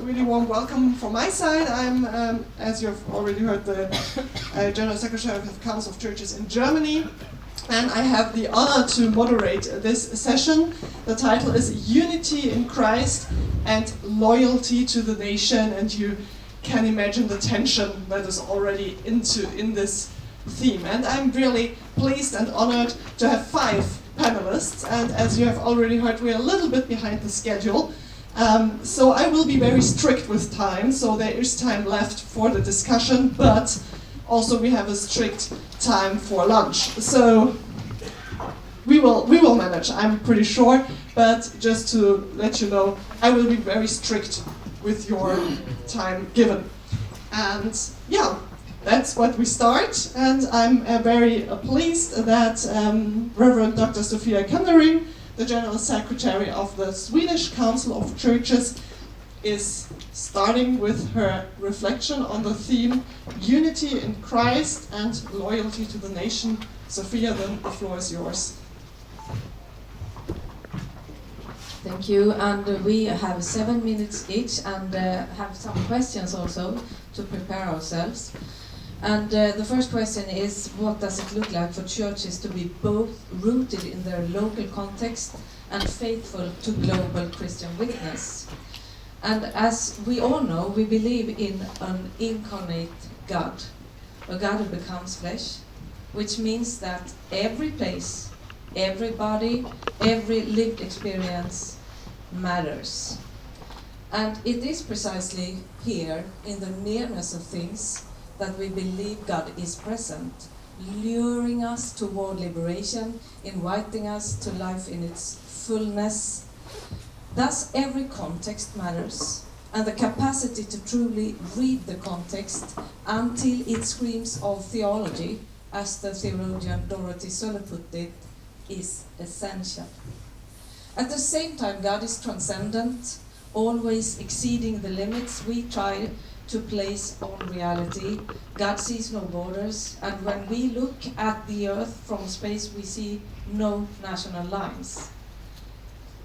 really warm welcome from my side. I'm, as you've already heard, the General Secretary of the Council of Churches in Germany, and I have the honor to moderate this session. The title is Unity in Christ and Loyalty to the Nation, and you can imagine the tension that is already in this theme. And I'm really pleased and honored to have 5 panelists, and as you have already heard, we're a little bit behind the schedule. So I will be very strict with time, so there is time left for the discussion, but also we have a strict time for lunch. So we will manage, I'm pretty sure, but just to let you know, I will be very strict with your time given. And yeah, that's what we start, and I'm very pleased that Reverend Dr. Sofia Kundering, the General Secretary of the Swedish Council of Churches, is starting with her reflection on the theme Unity in Christ and Loyalty to the Nation. Sofia, then the floor is yours. Thank you, and we have 7 minutes each and have some questions also to prepare ourselves. And the first question is, what does it look like for churches to be both rooted in their local context and faithful to global Christian witness? And as we all know, we believe in an incarnate God, a God who becomes flesh, which means that every place, everybody, every lived experience matters. And it is precisely here, in the nearness of things, that we believe God is present, luring us toward liberation, inviting us to life in its fullness. Thus, every context matters, and the capacity to truly read the context until it screams of theology, as the theologian Dorothy Sölle put it, is essential. At the same time, God is transcendent, always exceeding the limits we try to place on reality. God sees no borders, and when we look at the earth from space, we see no national lines.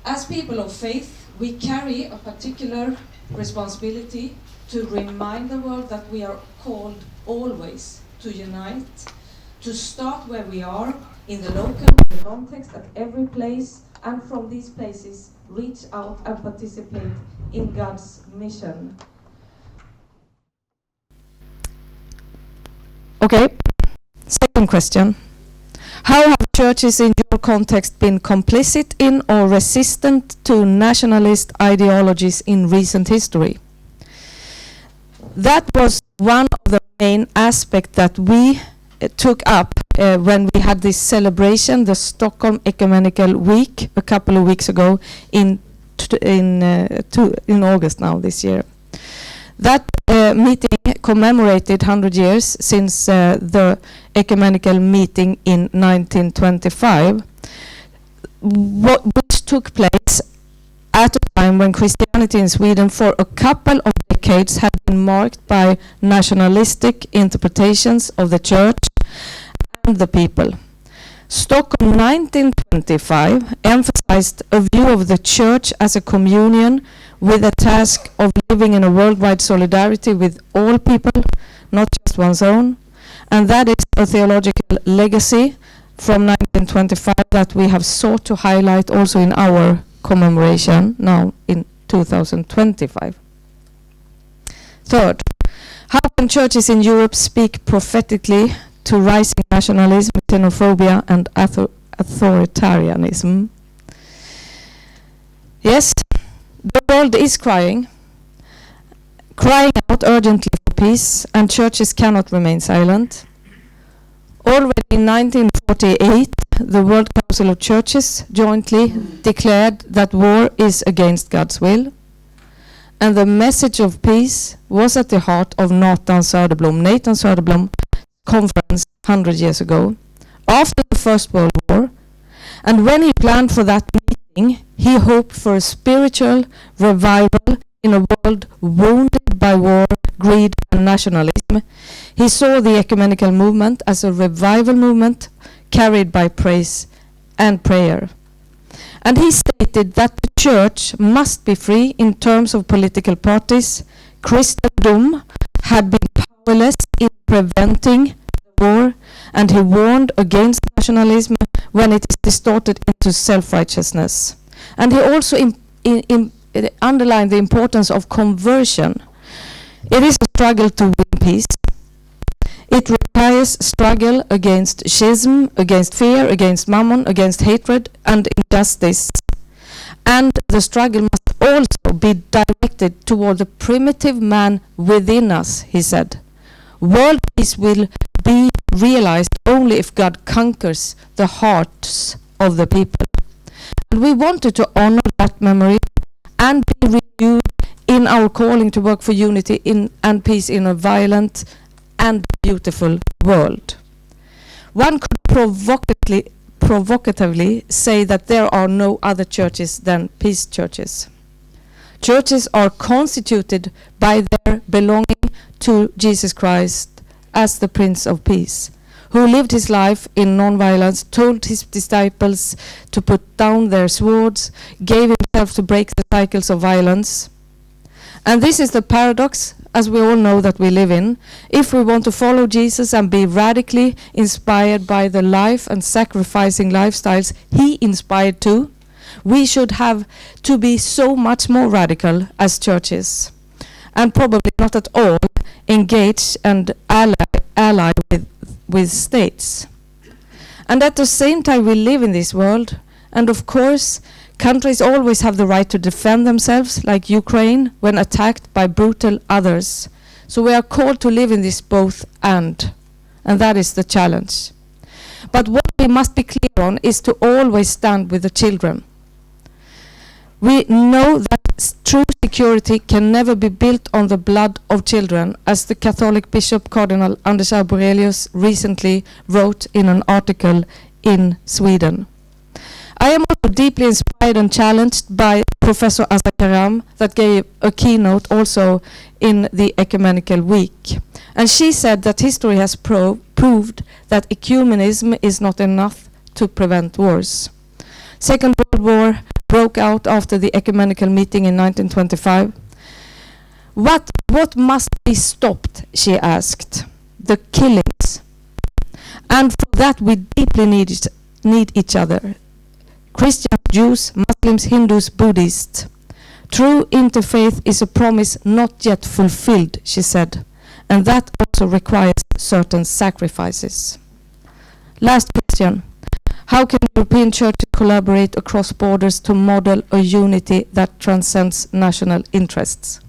As people of faith, we carry a particular responsibility to remind the world that we are called always to unite, to start where we are, in the local context at every place, and from these places reach out and participate in God's mission. Okay, second question. How have churches in your context been complicit in or resistant to nationalist ideologies in recent history? That was one of the main aspects that we took up when we had this celebration, the Stockholm Ecumenical Week, a couple of weeks ago in August now this year. That meeting commemorated 100 years since the ecumenical meeting in 1925, which took place at a time when Christianity in Sweden for a couple of decades had been marked by nationalistic interpretations of the church and the people. Stockholm 1925 emphasized a view of the church as a communion with a task of living in a worldwide solidarity with all people, not just one's own. And that is a theological legacy from 1925 that we have sought to highlight also in our commemoration now in 2025. Third, how can churches in Europe speak prophetically to rising nationalism, xenophobia, and authoritarianism? Yes, the world is crying out urgently for peace, and churches cannot remain silent. Already in 1948, the World Council of Churches jointly declared that war is against God's will, and the message of peace was at the heart of Nathan Söderblom conference 100 years ago, after the First World War. And when he planned for that meeting, he hoped for a spiritual revival in a world wounded by war, greed, and nationalism. He saw the ecumenical movement as a revival movement carried by praise and prayer. And he stated that the church must be free in terms of political parties. Christendom had been powerless in preventing the war, and he warned against nationalism when it is distorted into self-righteousness. And he also underlined the importance of conversion. It is a struggle to win peace. It requires struggle against schism, against fear, against mammon, against hatred and injustice. And the struggle must also be directed toward the primitive man within us, he said. World peace will be realized only if God conquers the hearts of the people. And we wanted to honor that memory and be renewed in our calling to work for unity and peace in a violent and beautiful world. One could provocatively say that there are no other churches than peace churches. Churches are constituted by their belonging to Jesus Christ as the Prince of Peace, who lived his life in non-violence, told his disciples to put down their swords, gave himself to break the cycles of violence. And this is the paradox, as we all know, that we live in. If we want to follow Jesus and be radically inspired by the life and sacrificing lifestyles he inspired to, we should have to be so much more radical as churches, and probably not at all engaged and ally with states. And at the same time we live in this world, and of course countries always have the right to defend themselves, like Ukraine, when attacked by brutal others. So we are called to live in this both and that is the challenge. But what we must be clear on is to always stand with the children. We know that true security can never be built on the blood of children, as the Catholic Bishop Cardinal Anders Arborelius recently wrote in an article in Sweden. I am also deeply inspired and challenged by Professor Asa Karam, that gave a keynote also in the Ecumenical Week. And she said that history has proved that ecumenism is not enough to prevent wars. Second World War broke out after the ecumenical meeting in 1925. What must be stopped, she asked. The killings. And for that we deeply need each other. Christians, Jews, Muslims, Hindus, Buddhists. True interfaith is a promise not yet fulfilled, she said, and that also requires certain sacrifices. Last question. How can European churches collaborate across borders to model a unity that transcends national interests?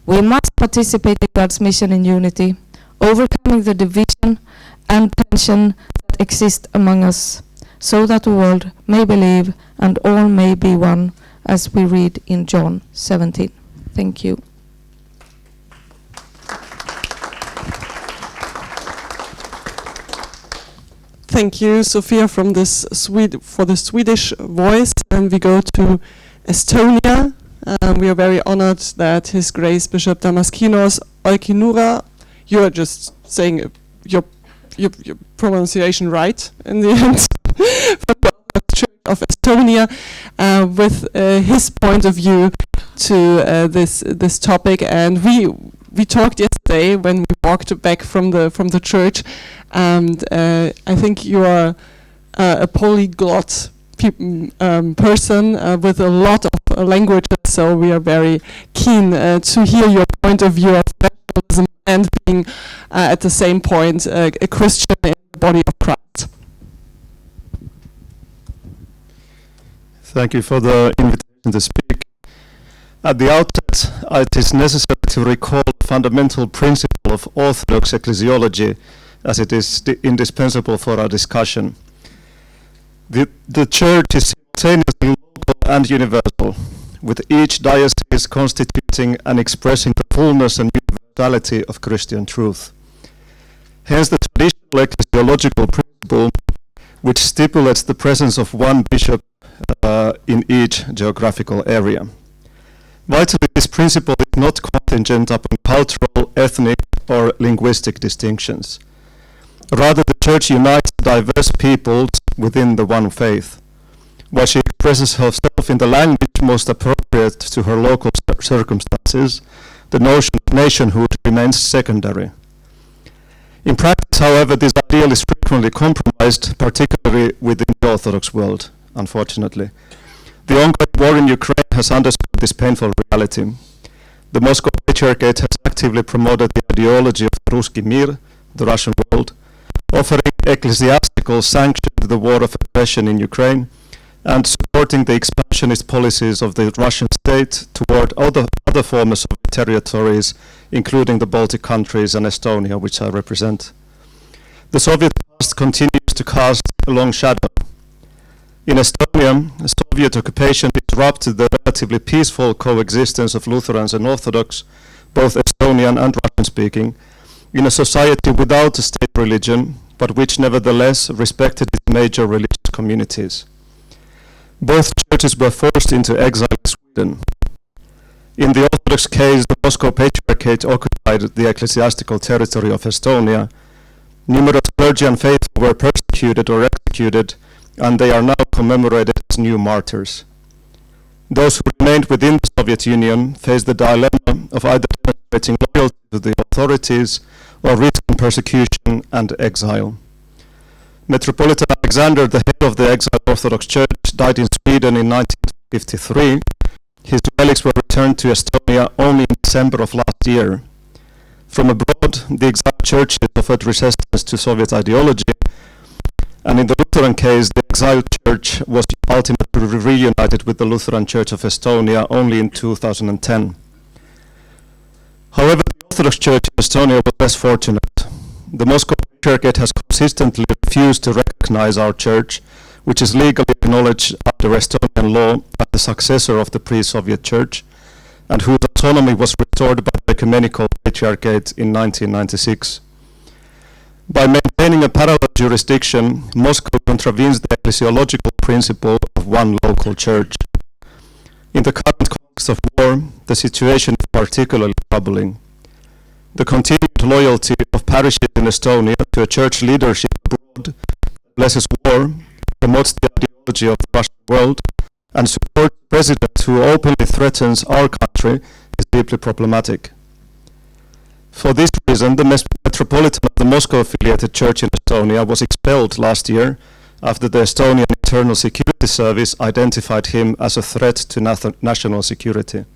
We must participate in God's mission in unity, overcoming the division and tension that exist among us, so that the world may believe and all may be one, as we read in John 17. Thank you. Thank you, Sofia, for the Swedish voice. And we go to Estonia. We are very honored that His Grace Bishop Damaskinos Oikinura, you are just saying your pronunciation right in the end, from the Church of Estonia, with his point of view to this topic. And we talked yesterday when we walked back from the church, and I think you are a polyglot person with a lot of languages, so we are very keen to hear your point of view of nationalism and being at the same point a Christian in the body of Christ. Thank you for the invitation to speak. At the outset, it is necessary to recall the fundamental principle of Orthodox ecclesiology, as it is indispensable for our discussion. The Church is simultaneously local and universal, with each diocese constituting and expressing the fullness and universality of Christian truth. Hence the traditional ecclesiological principle, which stipulates the presence of one bishop in each geographical area. Vitally, this principle is not contingent upon cultural, ethnic, or linguistic distinctions. Rather, the Church unites diverse peoples within the one faith. while she expresses herself in the language most appropriate to her local circumstances, the notion of nationhood remains secondary. In practice, however, this ideal is frequently compromised, particularly within the Orthodox world, unfortunately. The ongoing war in Ukraine has underscored this painful reality. The Moscow Patriarchate has actively promoted the ideology of Ruski Mir, the Russian world, offering ecclesiastical sanction to the war of aggression in Ukraine, and supporting the expansionist policies of the Russian state toward other former Soviet territories, including the Baltic countries and Estonia, which I represent. The Soviet past continues to cast a long shadow. In Estonia, Soviet occupation disrupted the relatively peaceful coexistence of Lutherans and Orthodox, both Estonian and Russian-speaking, in a society without a state religion, but which nevertheless respected its major religious communities. Both churches were forced into exile in Sweden. In the Orthodox case, the Moscow Patriarchate occupied the ecclesiastical territory of Estonia. Numerous clergy and faithful were persecuted or executed, and they are now commemorated as new martyrs. Those who remained within the Soviet Union faced the dilemma of either demonstrating loyalty to the authorities or risking persecution and exile. Metropolitan Alexander, the head of the exiled Orthodox Church, died in Sweden in 1953. His relics were returned to Estonia only in December of last year. From abroad, the exiled churches offered resistance to Soviet ideology, and in the Lutheran case, the exiled church was ultimately reunited with the Lutheran Church of Estonia only in 2010. However, the Orthodox Church in Estonia was less fortunate. The Moscow Patriarchate has consistently refused to recognize our church, which is legally acknowledged under Estonian law as the successor of the pre-Soviet church, and whose autonomy was restored by the Ecumenical Patriarchate in 1996. By maintaining a parallel jurisdiction, Moscow contravenes the ecclesiological principle of one local church. In the current context of war, the situation is particularly troubling. The continued loyalty of parishes in Estonia to a church leadership abroad that blesses war, promotes the ideology of the Russian world, and supports a president who openly threatens our country is deeply problematic. For this reason, the Metropolitan of the Moscow-affiliated church in Estonia was expelled last year after the Estonian Internal Security Service identified him as a threat to national security.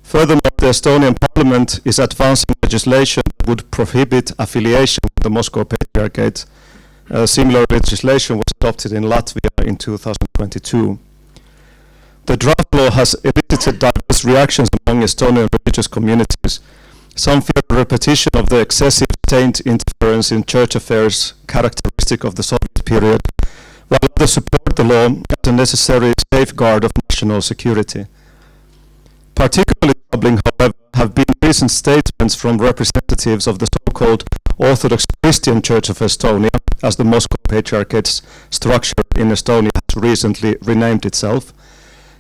Furthermore, the Estonian parliament is advancing legislation that would prohibit affiliation with the Moscow Patriarchate. Similar legislation was adopted in Latvia in 2022. The draft law has elicited diverse reactions among Estonian religious communities. Some fear a repetition of the excessive state interference in church affairs characteristic of the Soviet period, while others support the law as a necessary safeguard of national security. Particularly troubling, however, have been recent statements from representatives of the so-called Orthodox Christian Church of Estonia, as the Moscow Patriarchate's structure in Estonia has recently renamed itself,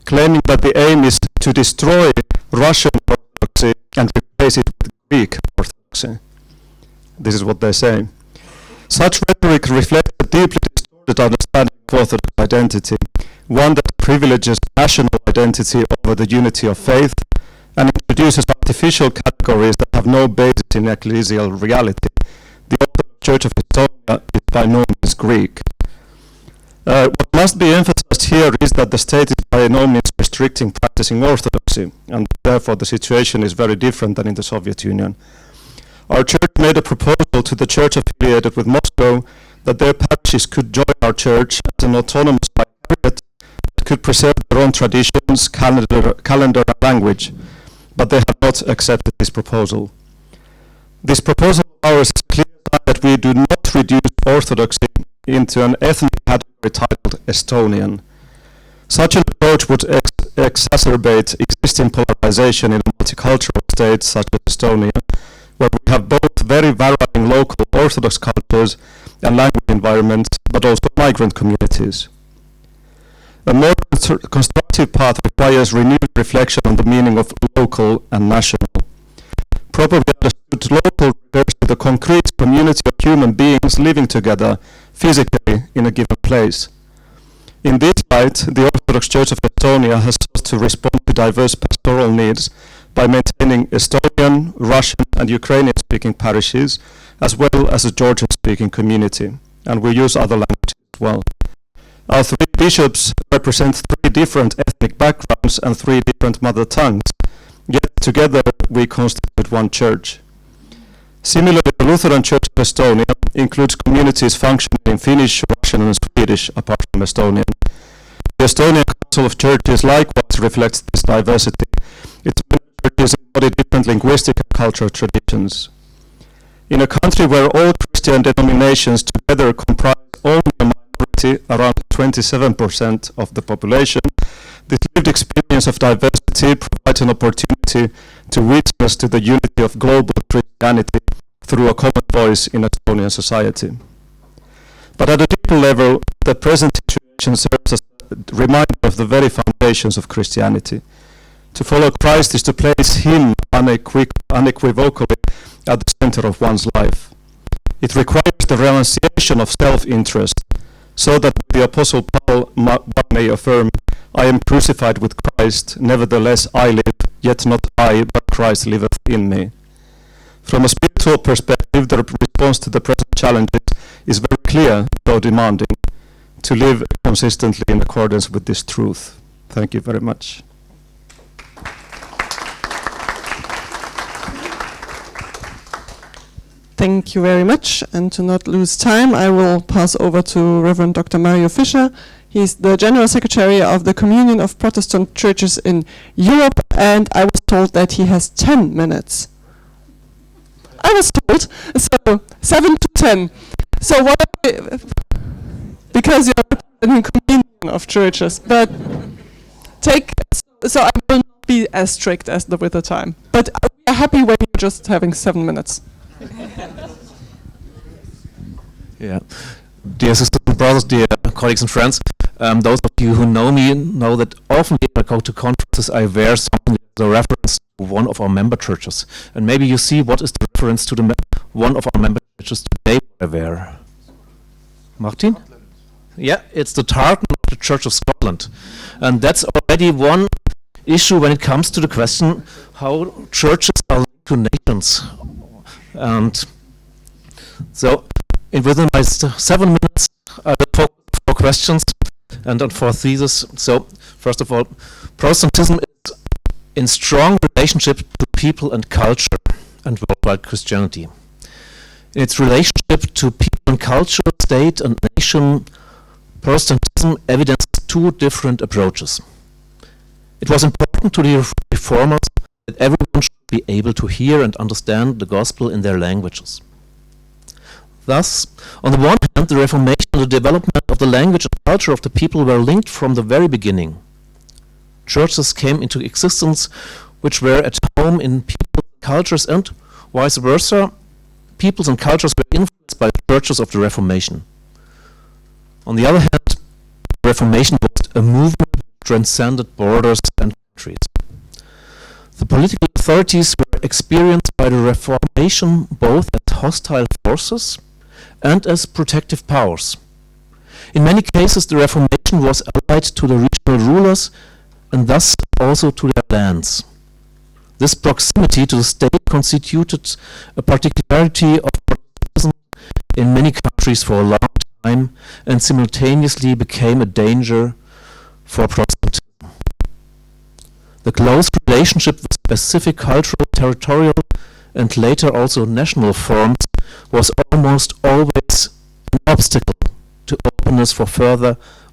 claiming that the aim is to destroy Russian Orthodoxy and replace it with Greek Orthodoxy. This is what they say. Such rhetoric reflects a deeply distorted understanding of Orthodox identity, one that privileges national identity over the unity of faith and introduces artificial categories that have no basis in ecclesial reality. The Orthodox Church of Estonia is by no means Greek. What must be emphasized here is that the state is by no means restricting practicing Orthodoxy, and therefore the situation is very different than in the Soviet Union. Our church made a proposal to the church affiliated with Moscow that their parishes could join our church as an autonomous vicariate that could preserve their own traditions, calendar and language, but they have not accepted this proposal. This proposal of ours is clear that we do not reduce Orthodoxy into an ethnic category titled Estonian. Such an approach would exacerbate existing polarization in a multicultural state such as Estonia, where we have both very varying local Orthodox cultures and language environments, but also migrant communities. A more constructive path requires renewed reflection on the meaning of local and national. Properly understood, local refers to the concrete community of human beings living together physically in a given place. In this light, the Orthodox Church of Estonia has sought to respond to diverse pastoral needs by maintaining Estonian, Russian and Ukrainian-speaking parishes, as well as a Georgian-speaking community, and we use other languages as well. Our three bishops represent three different ethnic backgrounds and three different mother tongues, yet together we constitute one church. Similarly, the Lutheran Church of Estonia includes communities functioning in Finnish, Russian and Swedish, apart from Estonian. The Estonian Council of Churches likewise reflects this diversity. Its churches embody different linguistic and cultural traditions. In a country where all Christian denominations together comprise only a minority, around 27% of the population, this lived experience of diversity provides an opportunity to witness to the unity of global Christianity through a common voice in Estonian society. But at a deeper level, the present situation serves as a reminder of the very foundations of Christianity. To follow Christ is to place Him unequivocally at the center of one's life. It requires the renunciation of self-interest, so that the Apostle Paul may affirm, I am crucified with Christ, nevertheless I live, yet not I, but Christ liveth in me. From a spiritual perspective, the response to the present challenges is very clear, though demanding, to live consistently in accordance with this truth. Thank you very much. Thank you very much. And to not lose time, I will pass over to Reverend Dr. Mario Fischer. He's the General Secretary of the Communion of Protestant Churches in Europe, and I was told that he has 10 minutes. I was told, so 7 to 10. So what because you're representing Communion of Churches, but so I will not be as strict as with the time. But we are happy when you're just having 7 minutes. Yeah, dear sisters and brothers, dear colleagues and friends, those of you who know me know that often if I go to conferences I wear something as a reference to one of our member churches. And maybe you see what is the reference to one of our member churches today I wear. Martin? Yeah, it's the tartan of the Church of Scotland. And that's already one issue when it comes to the question how churches are linked to nations. And so, within my 7 minutes, I will focus on 4 questions and on 4 theses. So, first of all, Protestantism is in strong relationship to people and culture and worldwide Christianity. In its relationship to people and culture, state and nation, Protestantism evidences 2 different approaches. It was important to the reformers that everyone should be able to hear and understand the gospel in their languages. Thus, on the one hand, the Reformation and the development of the language and culture of the people were linked from the very beginning. Churches came into existence which were at home in people's cultures, and vice versa, peoples and cultures were influenced by the churches of the Reformation. On the other hand, the Reformation was a movement that transcended borders and countries. The political authorities were experienced by the Reformation both as hostile forces and as protective powers. In many cases, the Reformation was allied to the regional rulers and thus also to their lands. This proximity to the state constituted a particularity of Protestantism in many countries for a long time and simultaneously became a danger for Protestantism. The close relationship with specific cultural, territorial, and later also national forms was almost always an obstacle to openness for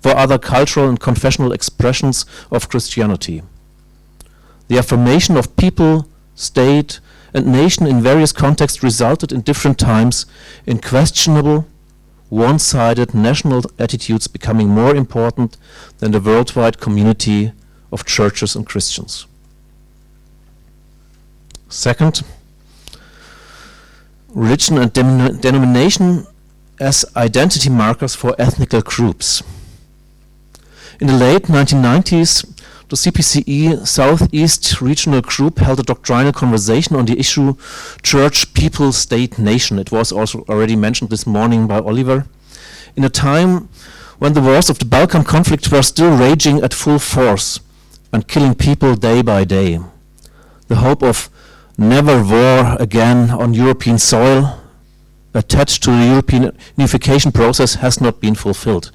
other cultural and confessional expressions of Christianity. The affirmation of people, state, and nation in various contexts resulted in different times in questionable, one-sided national attitudes becoming more important than the worldwide community of churches and Christians. Second, religion and denomination as identity markers for ethnic groups. In the late 1990s, the CPCE Southeast Regional Group held a doctrinal conversation on the issue Church, People, State, Nation. It was also already mentioned this morning by Oliver. In a time when the wars of the Balkan conflict were still raging at full force and killing people day by day. The hope of never war again on European soil attached to the European unification process has not been fulfilled,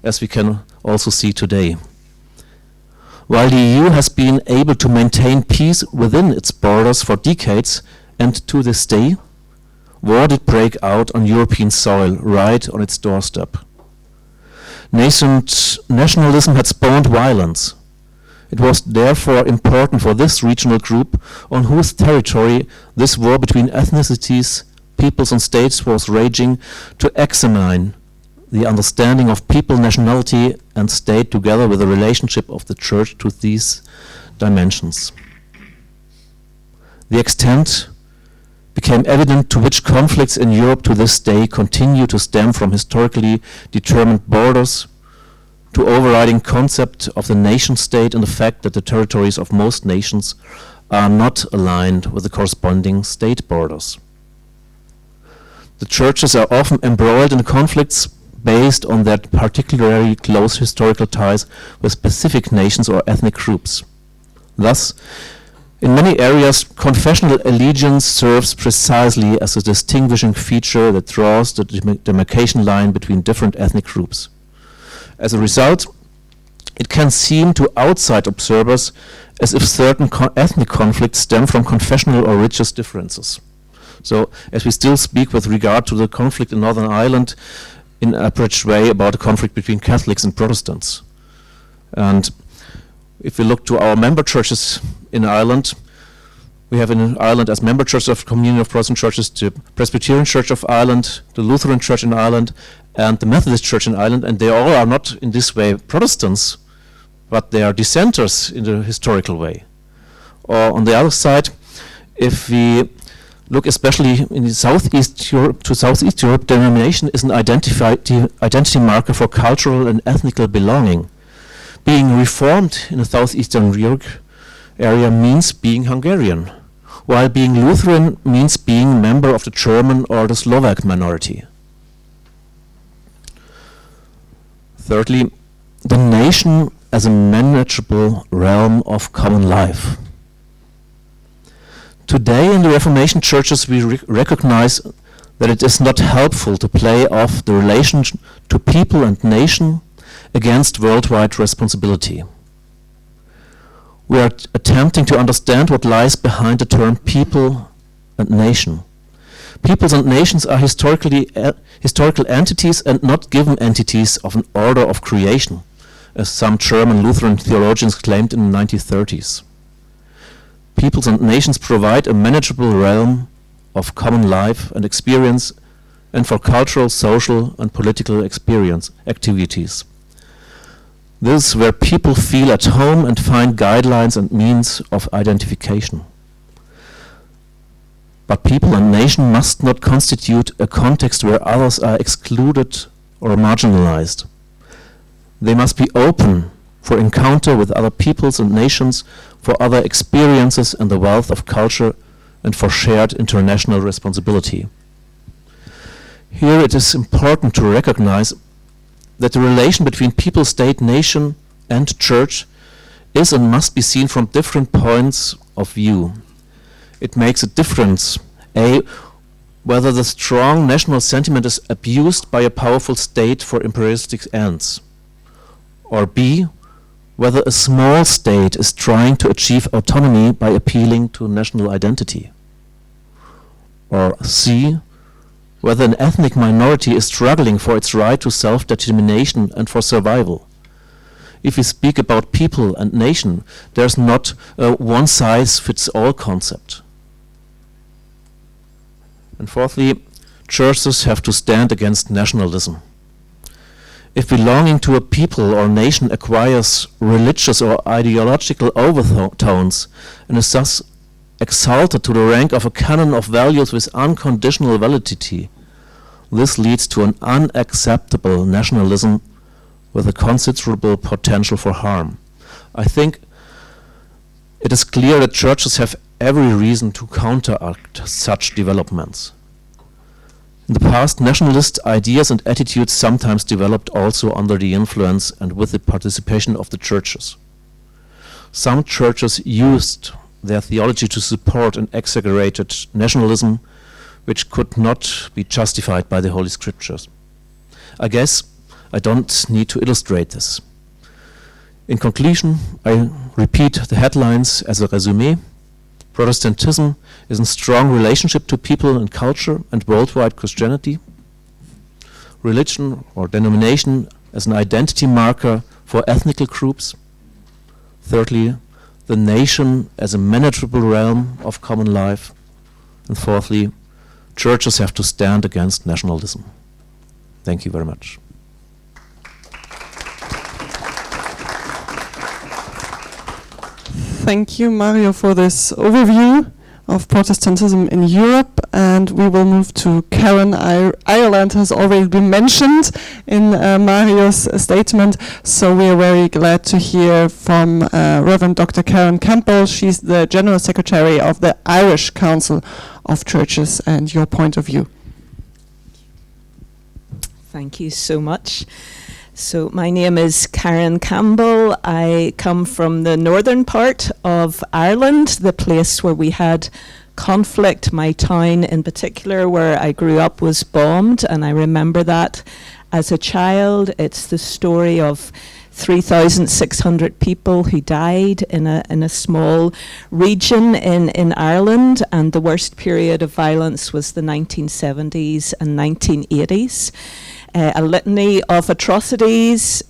as we can also see today. While the EU has been able to maintain peace within its borders for decades, and to this day, war did break out on European soil right on its doorstep. Nascent nationalism had spawned violence. It was therefore important for this regional group, on whose territory this war between ethnicities, peoples and states was raging, to examine the understanding of people, nationality and state together with the relationship of the Church to these dimensions. The extent became evident to which conflicts in Europe to this day continue to stem from historically determined borders, to overriding concept of the nation state and the fact that the territories of most nations are not aligned with the corresponding state borders. The churches are often embroiled in conflicts based on their particularly close historical ties with specific nations or ethnic groups. Thus, in many areas, confessional allegiance serves precisely as a distinguishing feature that draws the demarcation line between different ethnic groups. As a result, it can seem to outside observers as if certain ethnic conflicts stem from confessional or religious differences. So, as we still speak with regard to the conflict in Northern Ireland in an abridged way about the conflict between Catholics and Protestants. And if we look to our member churches in Ireland, we have in Ireland as member churches of Communion of Protestant Churches the Presbyterian Church of Ireland, the Lutheran Church in Ireland, and the Methodist Church in Ireland, and they all are not in this way Protestants, but they are dissenters in the historical way. Or on the other side, if we look especially in Southeast Europe, to Southeast Europe, denomination is an identity marker for cultural and ethnical belonging. Being Reformed in the Southeastern Europe area means being Hungarian, while being Lutheran means being member of the German or the Slovak minority. Thirdly, the nation as a manageable realm of common life. Today in the Reformation churches we recognize that it is not helpful to play off the relation to people and nation against worldwide responsibility. We are attempting to understand what lies behind the term people and nation. Peoples and nations are historical entities and not given entities of an order of creation, as some German Lutheran theologians claimed in the 1930s. Peoples and nations provide a manageable realm of common life and experience and for cultural, social and political experience activities. This is where people feel at home and find guidelines and means of identification. But people and nation must not constitute a context where others are excluded or marginalized. They must be open for encounter with other peoples and nations, for other experiences and the wealth of culture, and for shared international responsibility. Here it is important to recognize that the relation between people, state, nation, and church is and must be seen from different points of view. It makes a difference, A, whether the strong national sentiment is abused by a powerful state for imperialistic ends, or B, whether a small state is trying to achieve autonomy by appealing to national identity, or C, whether an ethnic minority is struggling for its right to self-determination and for survival. If we speak about people and nation, there's not a one-size-fits-all concept. And fourthly, churches have to stand against nationalism. If belonging to a people or nation acquires religious or ideological overtones and is thus exalted to the rank of a canon of values with unconditional validity, this leads to an unacceptable nationalism with a considerable potential for harm. I think it is clear that churches have every reason to counteract such developments. In the past, nationalist ideas and attitudes sometimes developed also under the influence and with the participation of the churches. Some churches used their theology to support an exaggerated nationalism which could not be justified by the Holy Scriptures. I guess I don't need to illustrate this. In conclusion, I repeat the headlines as a resume. Protestantism is in strong relationship to people and culture and worldwide Christianity. Religion or denomination as an identity marker for ethnic groups. Thirdly, the nation as a manageable realm of common life. And fourthly, churches have to stand against nationalism. Thank you very much. Thank you, Mario, for this overview of Protestantism in Europe. And we will move to Karen. Ireland has already been mentioned in Mario's statement, so we are very glad to hear from Reverend Dr. Karen Campbell. She's the General Secretary of the Irish Council of Churches, and your point of view. Thank you so much. So my name is Karen Campbell. I come from the northern part of Ireland, the place where we had conflict. My town in particular, where I grew up, was bombed, and I remember that as a child. It's the story of 3,600 people who died in a small region in Ireland, and the worst period of violence was the 1970s and 1980s. A litany of atrocities,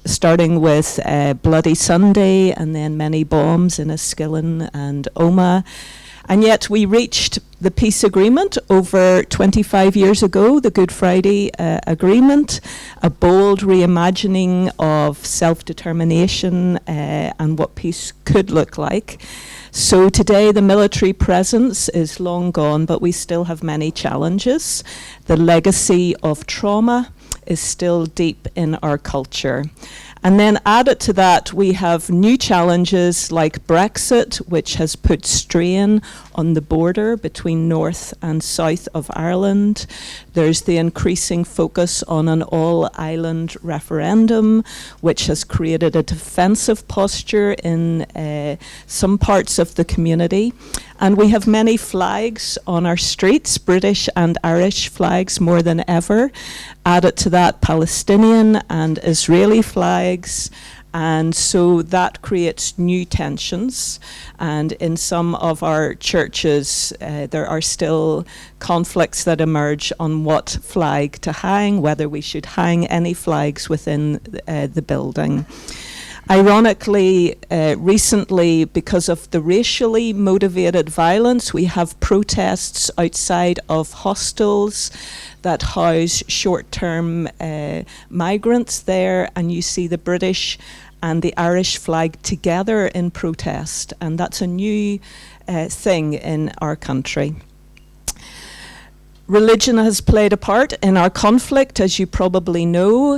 starting with Bloody Sunday and then many bombs in Enniskillen and Omagh. And yet we reached the peace agreement over 25 years ago, the Good Friday Agreement, a bold reimagining of self-determination and what peace could look like. So today the military presence is long gone, but we still have many challenges. The legacy of trauma is still deep in our culture. And then added to that, we have new challenges like Brexit, which has put strain on the border between North and South of Ireland. There's the increasing focus on an all-island referendum, which has created a defensive posture in some parts of the community. And we have many flags on our streets, British and Irish flags more than ever. Added to that, Palestinian and Israeli flags. And so that creates new tensions. And in some of our churches, there are still conflicts that emerge on what flag to hang, whether we should hang any flags within the building. Ironically, recently, because of the racially motivated violence, we have protests outside of hostels that house short-term migrants there, and you see the British and the Irish flag together in protest, and that's a new thing in our country. Religion has played a part in our conflict, as you probably know,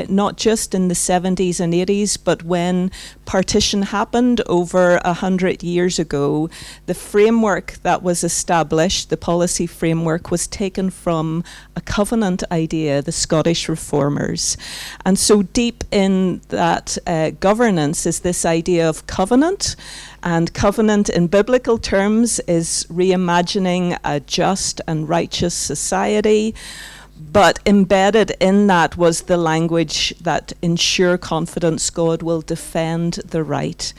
not just in the 70s and 80s, but when partition happened over 100 years ago, the framework that was established, the policy framework, was taken from a covenant idea, the Scottish Reformers. And so deep in that governance is this idea of covenant. And covenant in biblical terms is reimagining a just and righteous society. But embedded in that was the language that ensure confidence God will defend the right.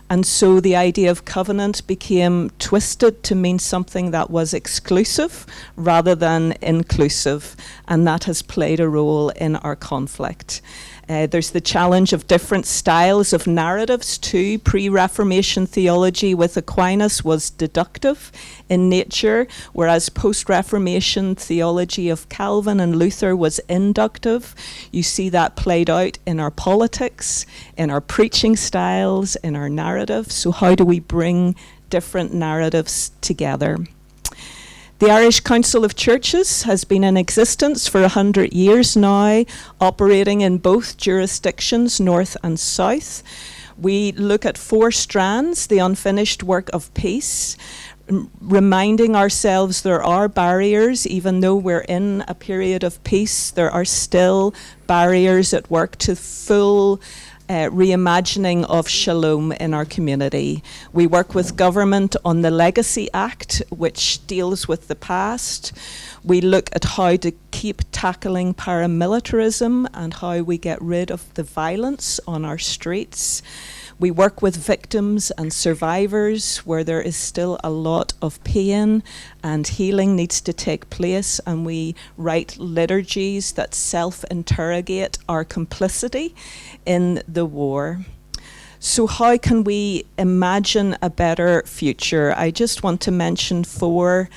And so the idea of covenant became twisted to mean something that was exclusive rather than inclusive. And that has played a role in our conflict. There's the challenge of different styles of narratives too. Pre-Reformation theology with Aquinas was deductive in nature, whereas post-Reformation theology of Calvin and Luther was inductive. You see that played out in our politics, in our preaching styles, in our narratives. So how do we bring different narratives together? The Irish Council of Churches has been in existence for 100 years now, operating in both jurisdictions, North and South. We look at 4 strands: the unfinished work of peace, reminding ourselves there are barriers, even though we're in a period of peace, there are still barriers at work to full reimagining of shalom in our community. We work with government on the Legacy Act, which deals with the past. We look at how to keep tackling paramilitarism and how we get rid of the violence on our streets. We work with victims and survivors where there is still a lot of pain and healing needs to take place, and we write liturgies that self-interrogate our complicity in the war. So how can we imagine a better future? I just want to mention four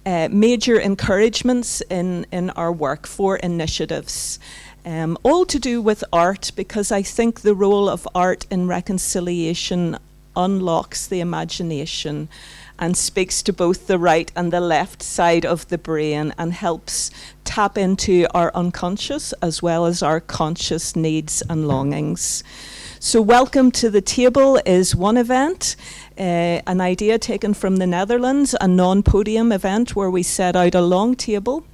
major encouragements in our work, 4 initiatives. All to do with art, because I think the role of art in reconciliation unlocks the imagination and speaks to both the right and the left side of the brain and helps tap into our unconscious as well as our conscious needs and longings. So Welcome to the Table is one event, an idea taken from the Netherlands, a non-podium event where we set out a long table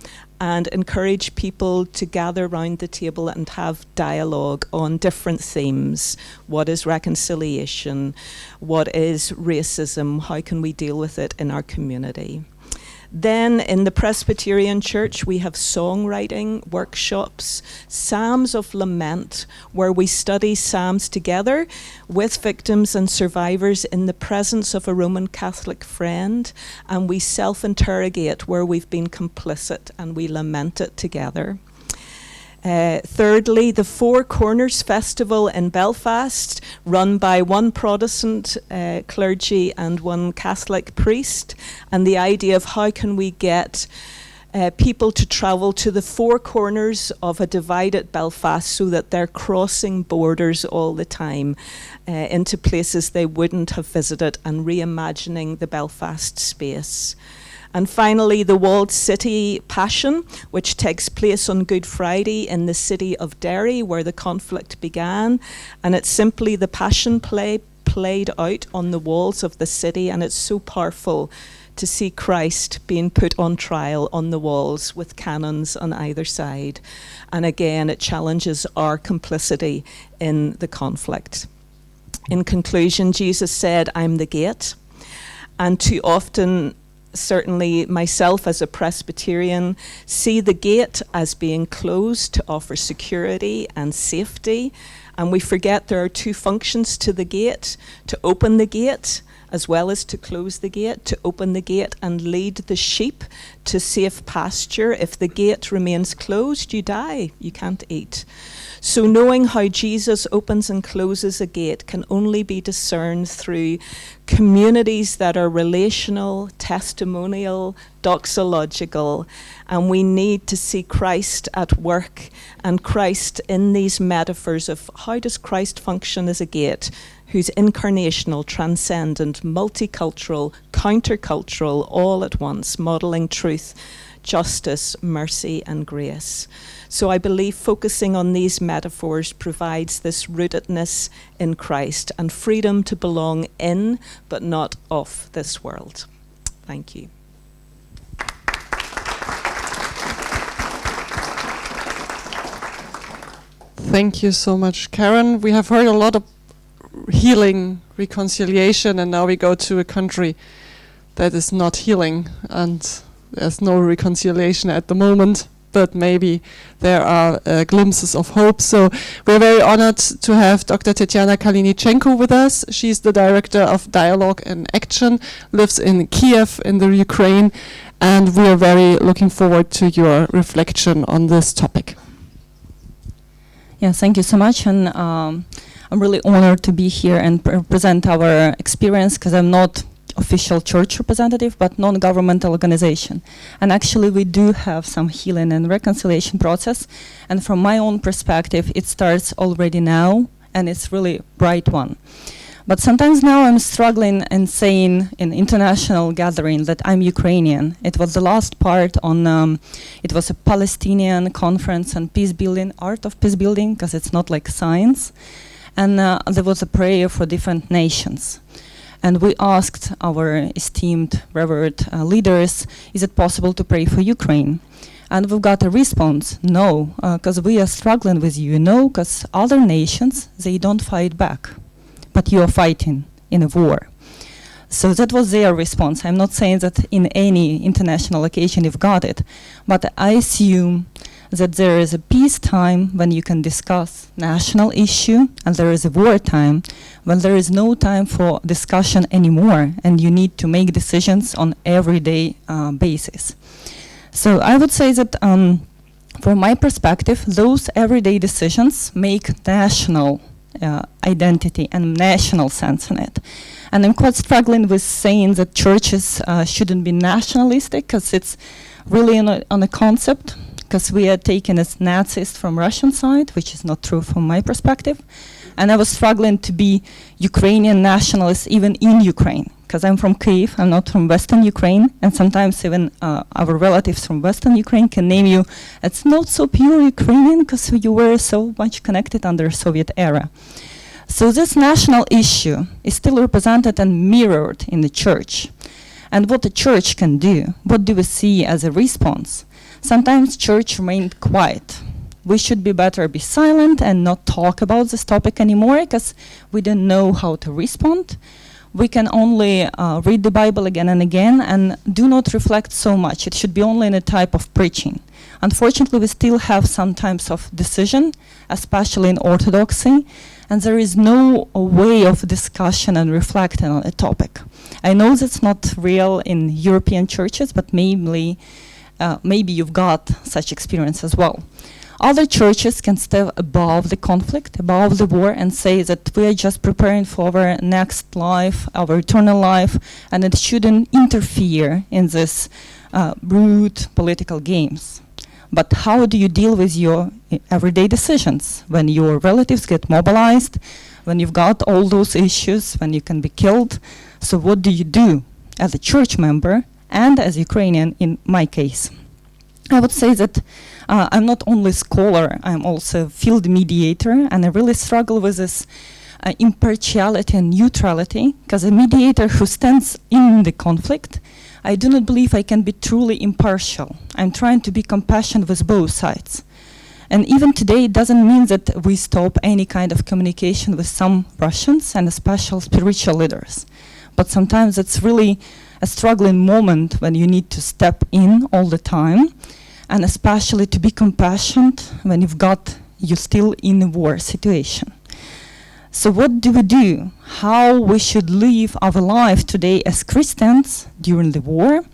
and encourage people to gather around the table and have dialogue on different themes. What is reconciliation? What is racism? How can we deal with it in our community? Then in the Presbyterian Church, we have songwriting workshops, Psalms of Lament, where we study Psalms together with victims and survivors in the presence of a Roman Catholic friend, and we self-interrogate where we've been complicit and we lament it together. Thirdly, the Four Corners Festival in Belfast, run by one Protestant clergy and one Catholic priest, and the idea of how can we get people to travel to the four corners of a divided Belfast so that they're crossing borders all the time into places they wouldn't have visited, and reimagining the Belfast space. And finally, the Walled City Passion, which takes place on Good Friday in the city of Derry, where the conflict began. And it's simply the Passion play played out on the walls of the city, and it's so powerful to see Christ being put on trial on the walls with cannons on either side. And again, it challenges our complicity in the conflict. In conclusion, Jesus said, "I'm the gate." And too often, certainly myself as a Presbyterian, see the gate as being closed to offer security and safety. And we forget there are two functions to the gate: to open the gate as well as to close the gate, to open the gate and lead the sheep to safe pasture. If the gate remains closed, you die, you can't eat. So knowing how Jesus opens and closes a gate can only be discerned through communities that are relational, testimonial, doxological, and we need to see Christ at work, and Christ in these metaphors of how does Christ function as a gate, who's incarnational, transcendent, multicultural, countercultural, all at once, modelling truth, justice, mercy, and grace. So I believe focusing on these metaphors provides this rootedness in Christ and freedom to belong in, but not of this world. Thank you. Thank you so much, Karen. We have heard a lot of healing, reconciliation, and now we go to a country that is not healing, and there's no reconciliation at the moment, but maybe there are glimpses of hope. So we're very honored to have Dr. Tetiana Kalinichenko with us. She's the Director of Dialogue and Action, lives in Kiev in the Ukraine, and we are very looking forward to your reflection on this topic. Yeah, thank you so much, and I'm really honored to be here and present our experience, because I'm not official church representative, but non-governmental organization. And actually we do have some healing and reconciliation process. And from my own perspective, it starts already now, and it's really bright one. But sometimes now I'm struggling and saying in international gathering that I'm Ukrainian. It was the last part on, it was a Palestinian conference on peace building, art of peace building, because it's not like science. And there was a prayer for different nations. And we asked our esteemed, revered leaders, is it possible to pray for Ukraine? And we've got a response, no, because we are struggling with you, no, because other nations, they don't fight back, but you are fighting in a war. So that was their response. I'm not saying that in any international occasion you've got it, but I assume that there is a peacetime when you can discuss national issue, and there is a wartime when there is no time for discussion anymore, and you need to make decisions on everyday basis. So I would say that from my perspective, those everyday decisions make national identity and national sense in it. And I'm quite struggling with saying that churches shouldn't be nationalistic, because it's really on a concept, because we are taken as Nazis from Russian side, which is not true from my perspective. And I was struggling to be Ukrainian nationalist even in Ukraine, because I'm from Kyiv, I'm not from Western Ukraine, and sometimes even our relatives from Western Ukraine can name you, it's not so pure Ukrainian, because you were so much connected under Soviet era. So this national issue is still represented and mirrored in the church. And what the church can do, what do we see as a response? Sometimes church remained quiet. We should be better be silent and not talk about this topic anymore, because we don't know how to respond. We can only read the Bible again and again and do not reflect so much. It should be only in a type of preaching. Unfortunately, we still have some types of decision, especially in Orthodoxy, and there is no way of discussion and reflecting on a topic. I know that's not real in European churches, but maybe you've got such experience as well. Other churches can step above the conflict, above the war, and say that we are just preparing for our next life, our eternal life, and it shouldn't interfere in this rude political games. But how do you deal with your everyday decisions when your relatives get mobilized, when you've got all those issues, when you can be killed? So what do you do as a church member and as Ukrainian in my case? I would say that I'm not only a scholar, I'm also a field mediator, and I really struggle with this impartiality and neutrality, because a mediator who stands in the conflict, I do not believe I can be truly impartial. I'm trying to be compassionate with both sides. And even today, it doesn't mean that we stop any kind of communication with some Russians and especially spiritual leaders. But sometimes it's really a struggling moment when you need to step in all the time, and especially to be compassionate when you're still in a war situation. So what do we do? How we should live our life today as Christians during the war,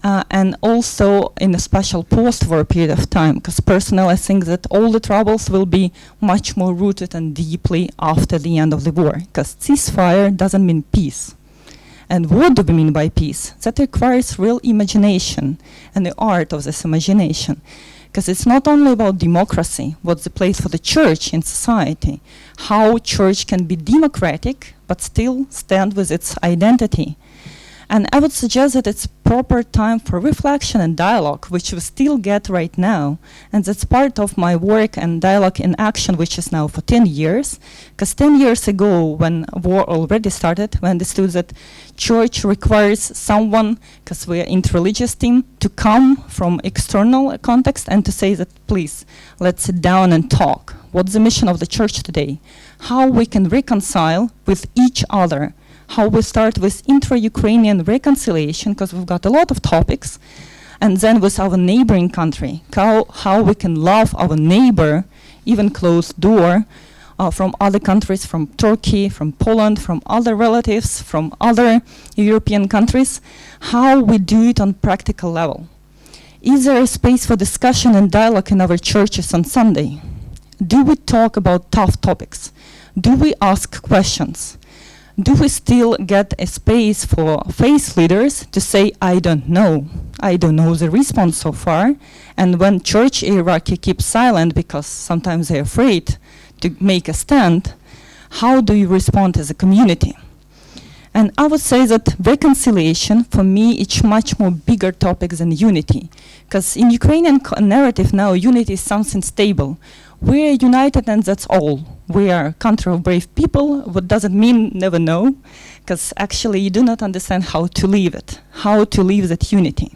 and also in a special post-war period of time, because personally I think that all the troubles will be much more rooted and deeply after the end of the war, because ceasefire doesn't mean peace. And what do we mean by peace? That requires real imagination and the art of this imagination. Because it's not only about democracy, what's the place for the church in society, how church can be democratic but still stand with its identity. And I would suggest that it's proper time for reflection and dialogue, which we still get right now. And that's part of my work and dialogue in action, which is now for 10 years. Because 10 years ago, when war already started, we understood that church requires someone, because we are interreligious team, to come from external context and to say that, please, let's sit down and talk. What's the mission of the church today? How we can reconcile with each other. How we start with intra-Ukrainian reconciliation, because we've got a lot of topics, and then with our neighboring country, how we can love our neighbor, even closed door, from other countries, from Turkey, from Poland, from other relatives, from other European countries, how we do it on practical level. Is there a space for discussion and dialogue in our churches on Sunday? Do we talk about tough topics? Do we ask questions? Do we still get a space for faith leaders to say, I don't know the response so far, and when church hierarchy keeps silent because sometimes they're afraid to make a stand, how do you respond as a community? And I would say that reconciliation, for me, is much more bigger topic than unity. Because in Ukrainian narrative now, unity is something stable. We are united and that's all. We are a country of brave people. What does it mean? Never know. because actually you do not understand how to live it, how to live that unity.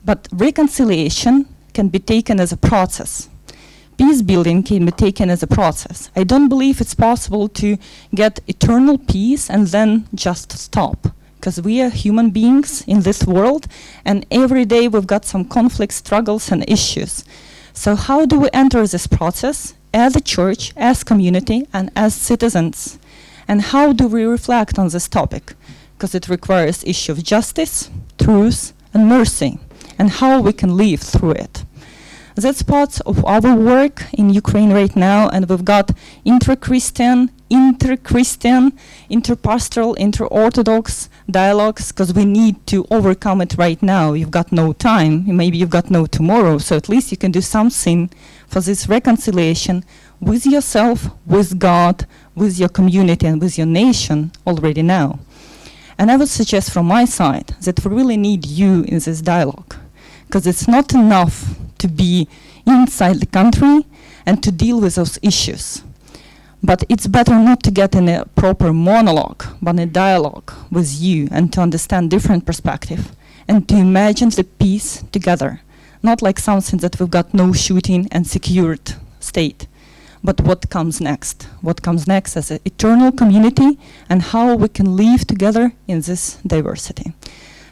But reconciliation can be taken as a process. Peace building can be taken as a process. I don't believe it's possible to get eternal peace and then just stop, because we are human beings in this world, and every day we've got some conflicts, struggles, and issues. So how do we enter this process as a church, as community, and as citizens? And how do we reflect on this topic? Because it requires issue of justice, truth, and mercy, and how we can live through it. That's part of our work in Ukraine right now, and we've got inter-Christian, inter-pastoral, inter-Orthodox dialogues, because we need to overcome it right now. You've got no time, maybe you've got no tomorrow, so at least you can do something for this reconciliation with yourself, with God, with your community, and with your nation already now. And I would suggest from my side that we really need you in this dialogue, because it's not enough to be inside the country and to deal with those issues. But it's better not to get in a proper monologue, but a dialogue with you, and to understand different perspective, and to imagine the peace together. Not like something that we've got no shooting and secured state, but what comes next. What comes next as an eternal community, and how we can live together in this diversity.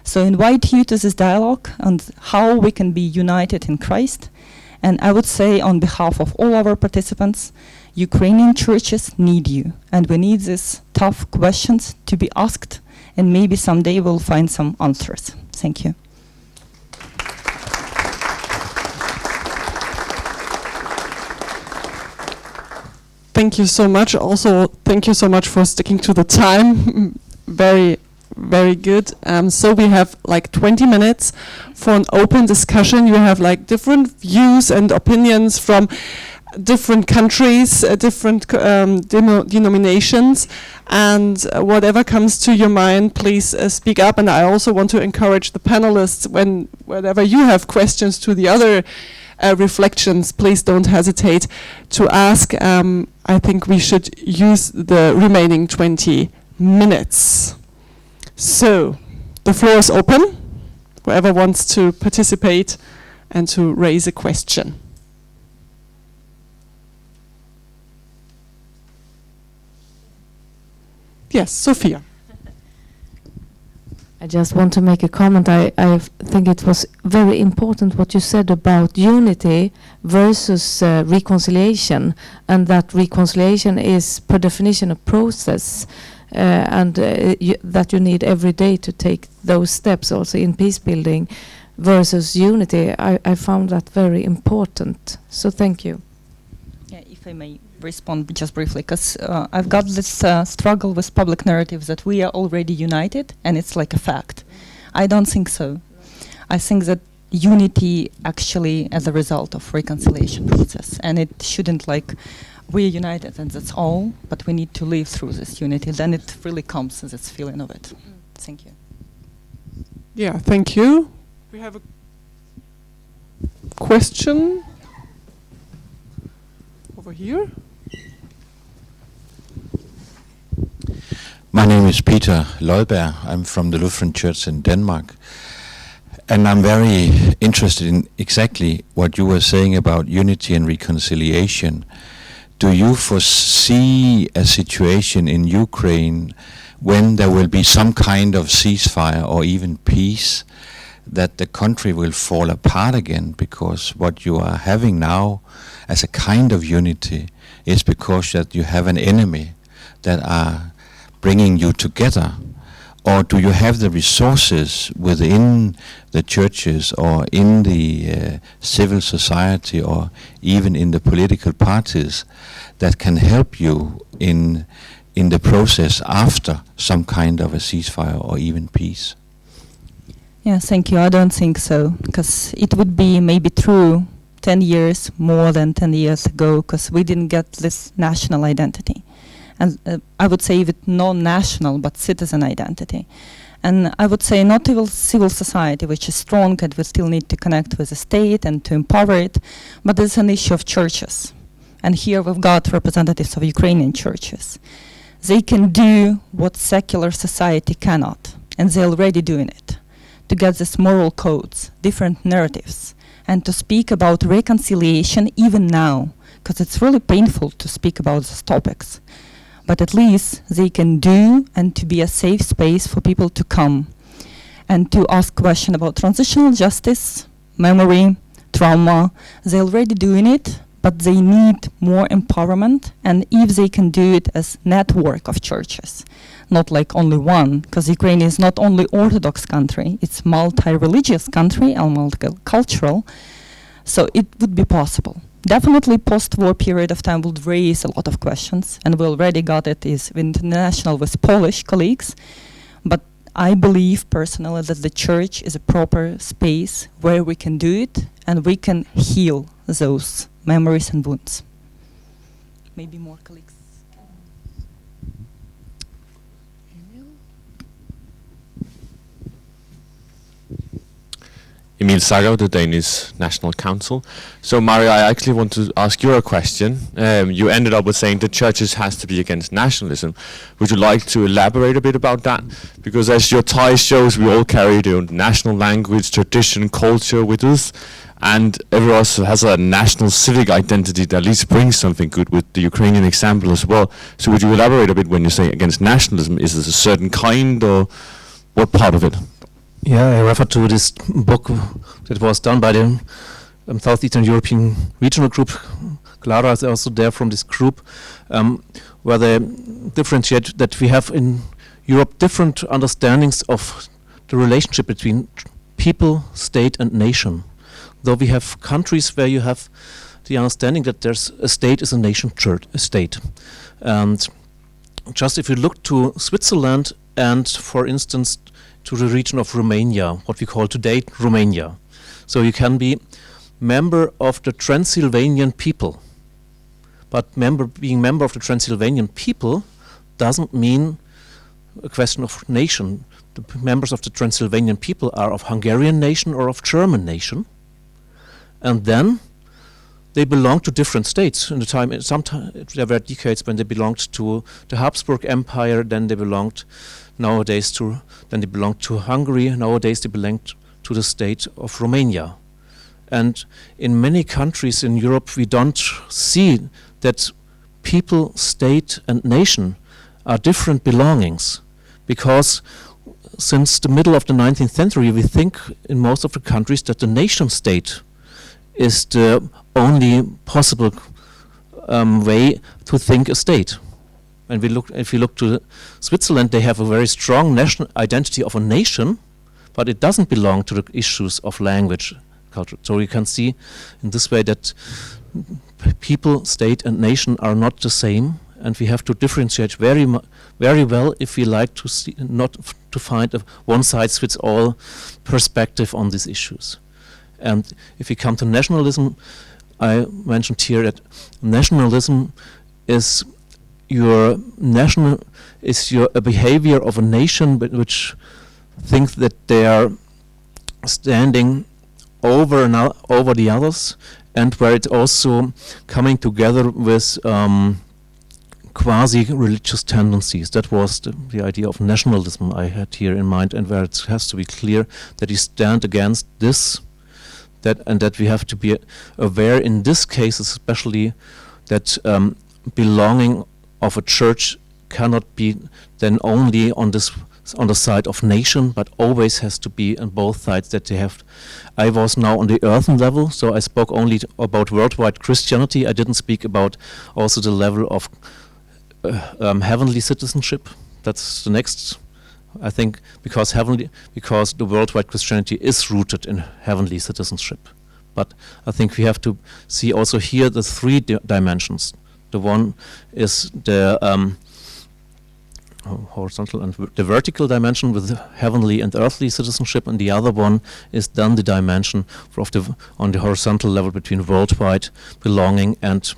So I invite you to this dialogue on how we can be united in Christ. And I would say on behalf of all our participants, Ukrainian churches need you. And we need these tough questions to be asked, and maybe someday we'll find some answers. Thank you. Thank you so much. Also, thank you so much for sticking to the time. Very good. So we have like 20 minutes for an open discussion. You have like different views and opinions from different countries, different denominations, and whatever comes to your mind, please speak up. And I also want to encourage the panelists, whenever you have questions to the other reflections, please don't hesitate to ask. I think we should use the remaining 20 minutes. So, the floor is open. Whoever wants to participate and to raise a question. Yes, Sophia. I just want to make a comment. I think it was very important what you said about unity versus reconciliation, and that reconciliation is per definition a process, and that you need every day to take those steps also in peace building, versus unity. I found that very important. So thank you. Yeah, if I may respond just briefly, because I've got this struggle with public narrative that we are already united and it's like a fact. I don't think so. I think that unity actually as a result of reconciliation process, and it shouldn't like we're united and that's all, but we need to live through this unity. Then it really comes as this feeling of it. Thank you. Yeah, thank you. We have a question over here. My name is Peter Lodberg. I'm from the Lutheran Church in Denmark. And I'm very interested in exactly what you were saying about unity and reconciliation. Do you foresee a situation in Ukraine when there will be some kind of ceasefire or even peace, that the country will fall apart again? Because what you are having now as a kind of unity is because that you have an enemy that are bringing you together. Or do you have the resources within the churches or in the civil society or even in the political parties that can help you in the process after some kind of a ceasefire or even peace? Yeah, thank you. I don't think so, because it would be maybe true 10 years, more than 10 years ago, because we didn't get this national identity. And I would say even non-national, but citizen identity. And I would say not even civil society, which is strong, and we still need to connect with the state and to empower it, but there's an issue of churches. And here we've got representatives of Ukrainian churches. They can do what secular society cannot, and they're already doing it, to get these moral codes, different narratives, and to speak about reconciliation even now, because it's really painful to speak about these topics. But at least they can do, and to be a safe space for people to come and to ask questions about transitional justice, memory, trauma. They're already doing it, but they need more empowerment, and if they can do it as network of churches, not like only one, because Ukraine is not only Orthodox country, it's multi-religious country and multicultural, so it would be possible. Definitely post-war period of time would raise a lot of questions, and we already got it is international with Polish colleagues, but I believe personally that the church is a proper space where we can do it and we can heal those memories and wounds. Maybe more colleagues. Emil Sago, the Danish National Council. So, Mario, I actually want to ask you a question. You ended up with saying the churches has to be against nationalism. Would you like to elaborate a bit about that? Because as your tie shows, we all carry the national language, tradition, culture with us, and everyone else has a national civic identity that at least brings something good, with the Ukrainian example as well. So would you elaborate a bit when you say against nationalism? Is this a certain kind, or what part of it? Yeah, I refer to this book that was done by the Southeastern European Regional Group. Clara is also there from this group, where they differentiate that we have in Europe different understandings of the relationship between people, state and nation. Though we have countries where you have the understanding that there's a state is a nation church, a state. And just if you look to Switzerland and, for instance, to the region of Romania, what we call today Romania. So you can be member of the Transylvanian people, but being member of the Transylvanian people doesn't mean a question of nation. The members of the Transylvanian people are of Hungarian nation or of German nation, and then they belong to different states. In the time, sometimes there were decades when they belonged to the Habsburg Empire, then they belonged then they belonged to Hungary, nowadays they belong to the state of Romania. And in many countries in Europe we don't see that people, state and nation are different belongings, because since the middle of the 19th century we think in most of the countries that the nation state is the only possible way to think a state. And if you look to Switzerland, they have a very strong national identity of a nation, but it doesn't belong to the issues of language, culture. So you can see in this way that people, state and nation are not the same, and we have to differentiate very well if we like to see, not to find a one-size-fits-all perspective on these issues. And if we come to nationalism, I mentioned here that nationalism is a behavior of a nation which thinks that they are standing over the others, and where it's also coming together with quasi-religious tendencies. That was the idea of nationalism I had here in mind, and where it has to be clear that we stand against this, and that we have to be aware in this case especially that belonging of a church cannot be then only on the side of nation, but always has to be on both sides. That they have. I was now on the earthen level, so I spoke only about worldwide Christianity. I didn't speak about also the level of heavenly citizenship. That's the next, I think, because the worldwide Christianity is rooted in heavenly citizenship. But I think we have to see also here the three dimensions. The one is the horizontal and the vertical dimension with the heavenly and earthly citizenship, and the other one is then the dimension on the horizontal level between worldwide belonging, and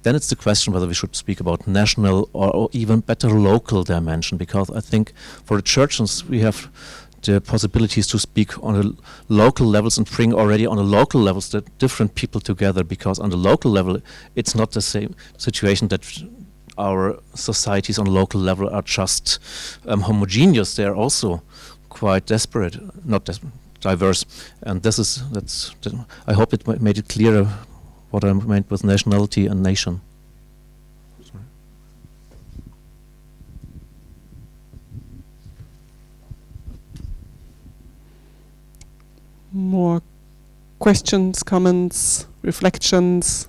then it's the question whether we should speak about national or even better local dimension, because I think for the churches we have the possibilities to speak on the local levels and bring already on the local levels the different people together, because on the local level it's not the same situation that our societies on local level are just homogeneous. They are also quite desperate, not diverse. And I hope it made it clearer what I meant with nationality and nation. More questions, comments, reflections?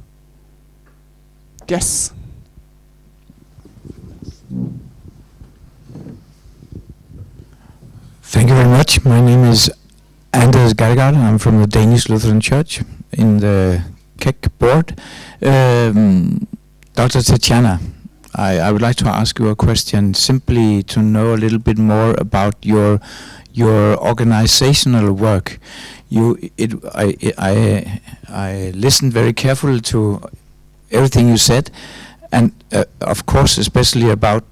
Yes. Thank you very much. My name is Anders Gargaard. I'm from the Danish Lutheran Church in the KEK board. Dr. Tatiana, I would like to ask you a question simply to know a little bit more about your organizational work. I listened very carefully to everything you said, and of course especially about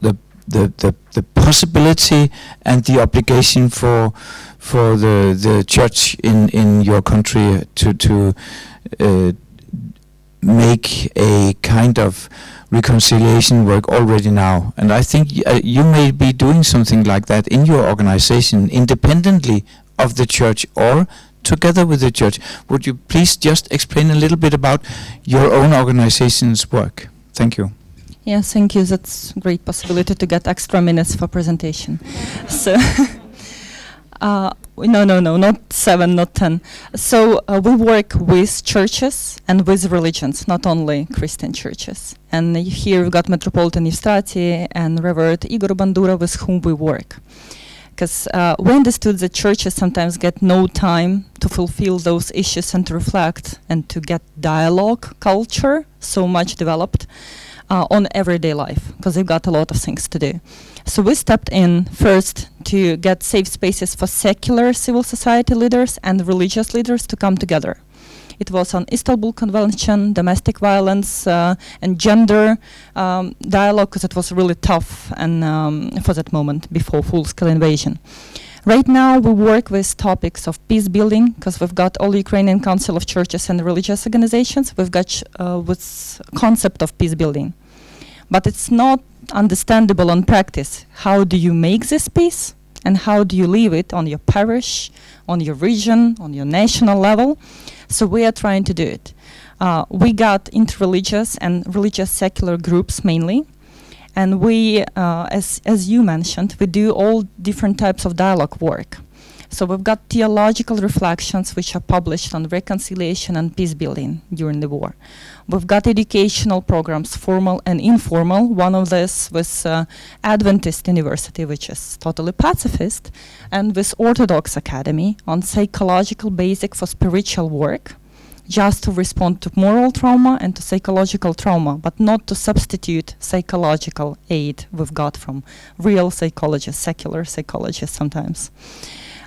the possibility and the obligation for the church in your country to make a kind of reconciliation work already now. And I think you may be doing something like that in your organization independently of the church or together with the church. Would you please just explain a little bit about your own organization's work? Thank you. Yes, thank you. That's a great possibility to get extra minutes for presentation. So, no, not 7, not 10. So we work with churches and with religions, not only Christian churches. And here we've got Metropolitan Eustrati and Reverend Igor Bandura, with whom we work. Because we understood that churches sometimes get no time to fulfill those issues and to reflect and to get dialogue culture so much developed on everyday life, because they've got a lot of things to do. So we stepped in first to get safe spaces for secular civil society leaders and religious leaders to come together. It was on Istanbul Convention, domestic violence and gender dialogue, because it was really tough and for that moment before full-scale invasion. Right now we work with topics of peace building, because we've got all Ukrainian Council of Churches and religious organizations. We've got with concept of peace building. But it's not understandable on practice. How do you make this peace? And how do you live it on your parish, on your region, on your national level? So we are trying to do it. We got interreligious and religious secular groups mainly. And we, as you mentioned, we do all different types of dialogue work. So we've got theological reflections which are published on reconciliation and peace building during the war. We've got educational programs, formal and informal. One of this was Adventist University, which is totally pacifist, and with Orthodox Academy on psychological basic for spiritual work, just to respond to moral trauma and to psychological trauma, but not to substitute psychological aid we've got from real psychologists, secular psychologists sometimes.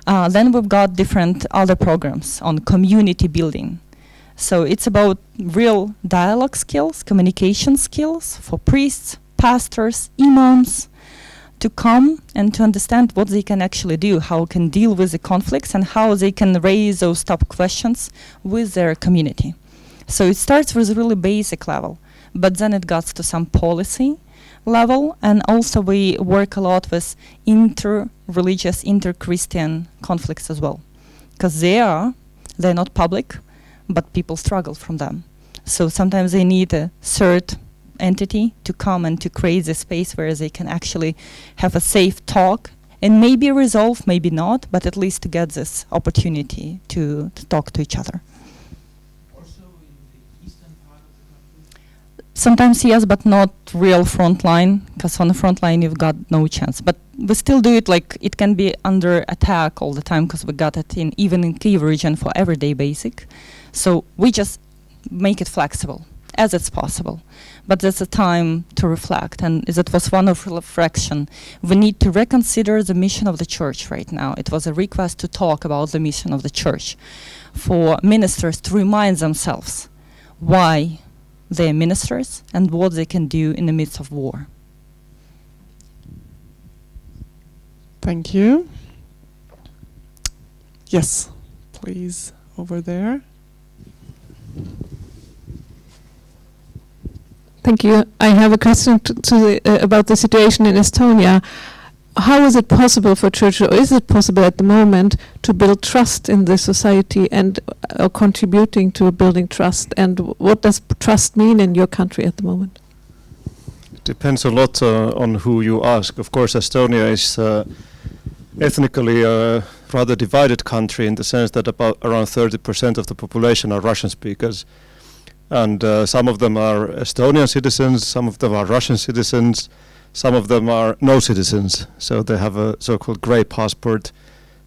Then we've got different other programs on community building. So it's about real dialogue skills, communication skills for priests, pastors, imams, to come and to understand what they can actually do, how they can deal with the conflicts, and how they can raise those top questions with their community. So it starts with a really basic level, but then it gets to some policy level, and also we work a lot with inter-religious, inter-Christian conflicts as well, because they're not public, but people struggle from them. So sometimes they need a third entity to come and to create a space where they can actually have a safe talk and maybe resolve, maybe not, but at least to get this opportunity to talk to each other. Also in the eastern part of the country? Sometimes yes, but not real front line, because on the front line you've got no chance. But we still do it like it can be under attack all the time, because we got it in even in Kyiv region for everyday basic. So we just make it flexible as it's possible. But there's a time to reflect, and that was one of reflection. We need to reconsider the mission of the church right now. It was a request to talk about the mission of the church, for ministers to remind themselves why they're ministers and what they can do in the midst of war. Thank you. Yes, please, over there. Thank you. I have a question about the situation in Estonia. How is it possible for churches, or is it possible at the moment, to build trust in the society and contributing to building trust? And what does trust mean in your country at the moment? It depends a lot on who you ask. Of course, Estonia is ethnically a rather divided country in the sense that about around 30% of the population are Russian speakers. And some of them are Estonian citizens, some of them are Russian citizens, some of them are no citizens. So they have a so-called grey passport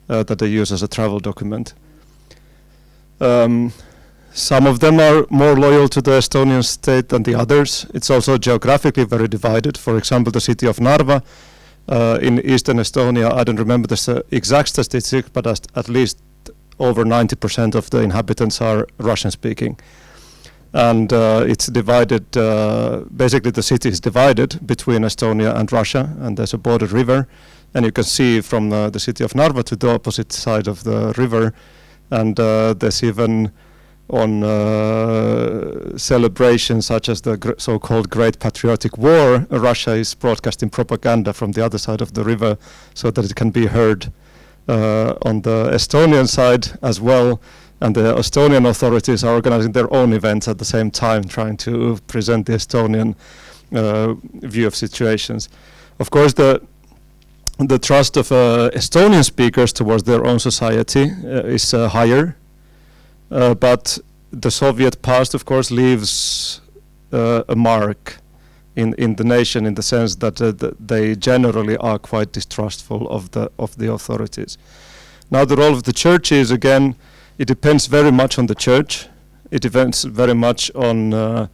that they use as a travel document. Some of them are more loyal to the Estonian state than the others. It's also geographically very divided. For example, the city of Narva in eastern Estonia, I don't remember the exact statistic, but at least over 90% of the inhabitants are Russian-speaking. And it's divided, basically the city is divided between Estonia and Russia, and there's a border river, and you can see from the city of Narva to the opposite side of the river, and there's even on celebrations such as the so-called Great Patriotic War, Russia is broadcasting propaganda from the other side of the river so that it can be heard on the Estonian side as well. And the Estonian authorities are organizing their own events at the same time, trying to present the Estonian view of situations. Of course, the trust of Estonian speakers towards their own society is higher, but the Soviet past, of course, leaves a mark in the nation, in the sense that they generally are quite distrustful of the authorities. Now, the role of the church is, again, it depends very much on the church. It depends very much on the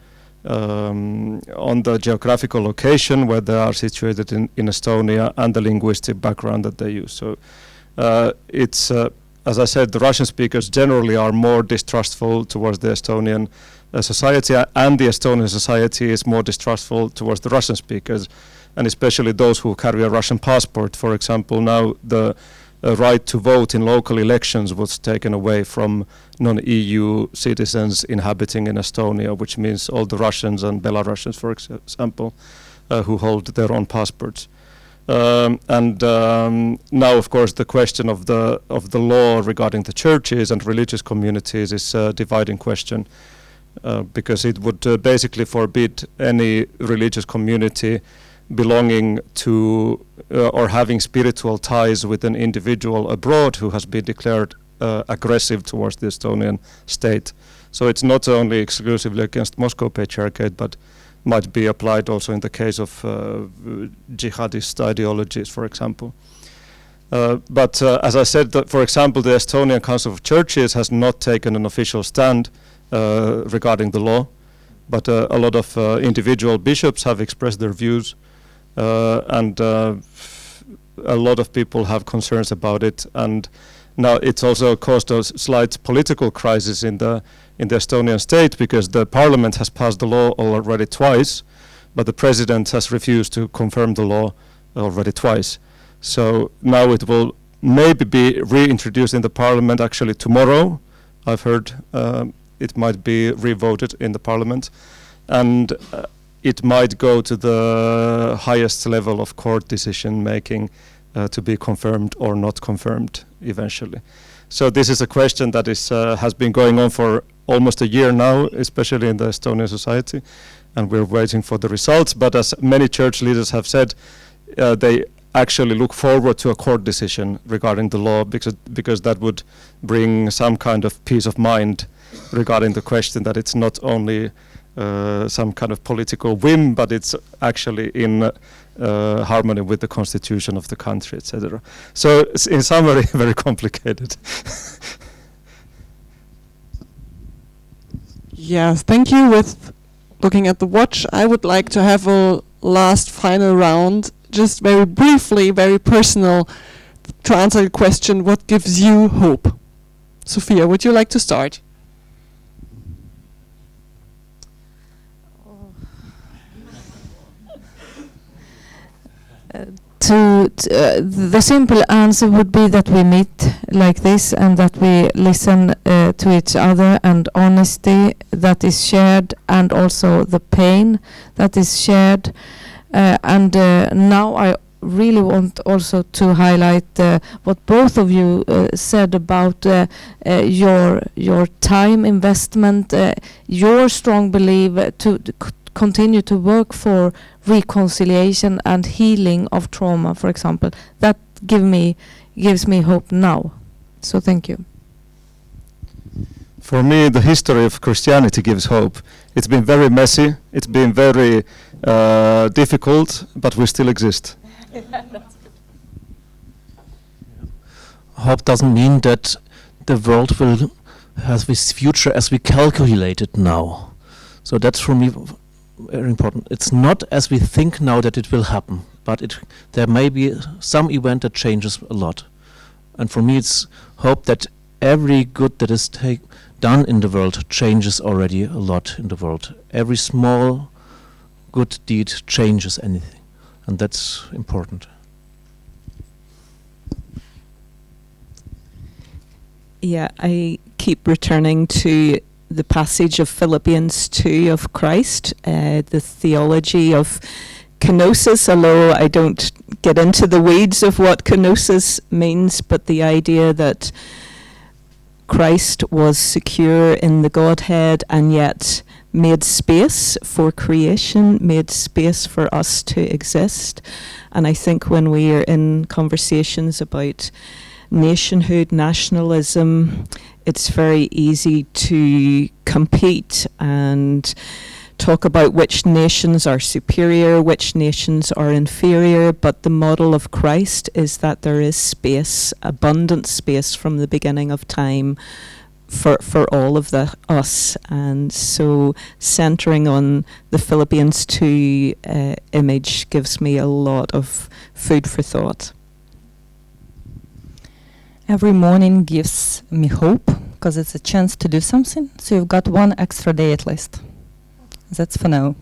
geographical location where they are situated in Estonia and the linguistic background that they use. So it's, as I said, the Russian speakers generally are more distrustful towards the Estonian society, and the Estonian society is more distrustful towards the Russian speakers, and especially those who carry a Russian passport. For example, now the right to vote in local elections was taken away from non-EU citizens inhabiting in Estonia, which means all the Russians and Belarusians, for example, who hold their own passports. Now, of course, the question of the law regarding the churches and religious communities is a dividing question, because it would basically forbid any religious community belonging to or having spiritual ties with an individual abroad who has been declared aggressive towards the Estonian state. So it's not only exclusively against Moscow Patriarchate, but might be applied also in the case of jihadist ideologies, for example. But as I said, for example, the Estonian Council of Churches has not taken an official stand regarding the law, but a lot of individual bishops have expressed their views, and a lot of people have concerns about it. And now it's also caused a slight political crisis in the Estonian state, because the parliament has passed the law already twice, but the president has refused to confirm the law already twice. So now it will maybe be reintroduced in the parliament actually tomorrow. I've heard it might be re-voted in the parliament, and it might go to the highest level of court decision making to be confirmed or not confirmed eventually. So this is a question that is has been going on for almost a year now, especially in the Estonian society, and we're waiting for the results. But as many church leaders have said, they actually look forward to a court decision regarding the law, because that would bring some kind of peace of mind regarding the question that it's not only some kind of political whim, but it's actually in harmony with the constitution of the country, etc. So it's in summary, very complicated. Yes, thank you. With looking at the watch, I would like to have a last final round, just very briefly, very personal, to answer the question, what gives you hope? Sophia, would you like to start? the simple answer would be that we meet like this and that we listen to each other, and honesty that is shared, and also the pain that is shared. And now I really want also to highlight what both of you said about your time investment, your strong belief to continue to work for reconciliation and healing of trauma, for example. That gives me hope now. So thank you. For me, the history of Christianity gives hope. It's been very messy, it's been very difficult, but we still exist. Hope doesn't mean that the world will have this future as we calculate it now. So that's for me very important. It's not as we think now that it will happen, but there may be some event that changes a lot. And for me it's hope that every good that is done in the world changes already a lot in the world. Every small good deed changes anything. And that's important. Yeah, I keep returning to the passage of Philippians 2 of Christ, the theology of kenosis, although I don't get into the weeds of what kenosis means, but the idea that Christ was secure in the Godhead and yet made space for creation, made space for us to exist. And I think when we are in conversations about nationhood, nationalism, it's very easy to compete and talk about which nations are superior, which nations are inferior, but the model of Christ is that there is space, abundant space from the beginning of time for all of us. And so centering on the Philippians 2 image gives me a lot of food for thought. Every morning gives me hope because it's a chance to do something. So you've got one extra day at least. That's for now.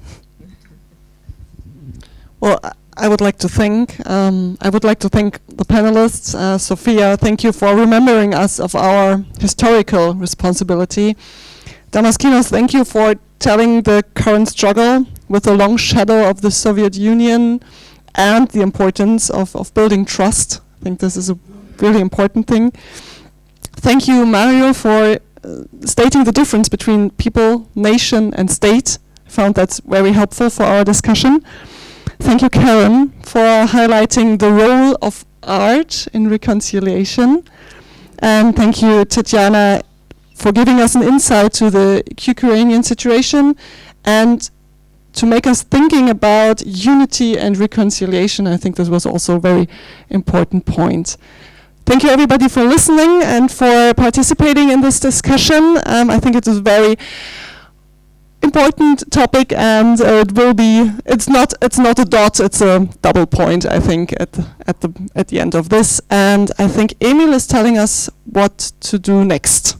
Well, I would like to thank the panelists. Sophia, thank you for remembering us of our historical responsibility. Damaskinos, thank you for telling the current struggle with the long shadow of the Soviet Union and the importance of building trust. I think this is a really important thing. Thank you, Mario, for stating the difference between people, nation, and state. I found that very helpful for our discussion. Thank you, Karen, for highlighting the role of art in reconciliation. And thank you, Tatiana, for giving us an insight to the Ukrainian situation and to make us thinking about unity and reconciliation. I think this was also a very important point. Thank you, everybody, for listening and for participating in this discussion. I think it is a very important topic, and it will be. It's not a dot. It's a double point. I think at the end of this, and I think Emil is telling us what to do next.